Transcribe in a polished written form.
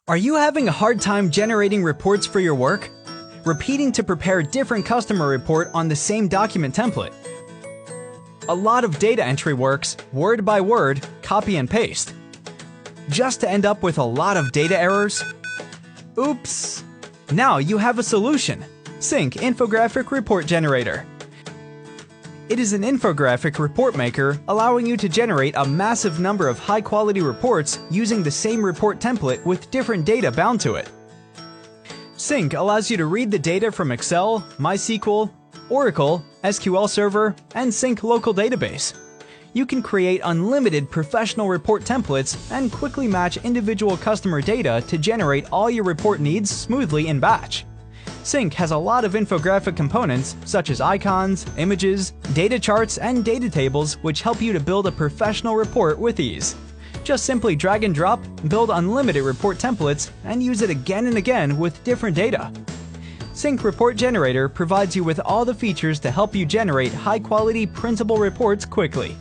Are you having a hard time generating reports for your work? Repeating to prepare a different customer report on the same document template? A lot of data entry works word by word, copy and paste, just to end up with a lot of data errors? Oops! Now you have a solution. Sync Infographic Report Generator. It is an infographic report maker allowing you to generate a massive number of high-quality reports using the same report template with different data bound to it. Sync allows you to read the data from Excel, MySQL, Oracle, SQL Server, and Sync local database. You can create unlimited professional report templates and quickly match individual customer data to generate all your report needs smoothly in batch. Sync has a lot of infographic components such as icons, images, data charts, and data tables which help you to build a professional report with ease. Just simply drag and drop, build unlimited report templates, and use it again and again with different data. Sync Report Generator provides you with all the features to help you generate high-quality printable reports quickly.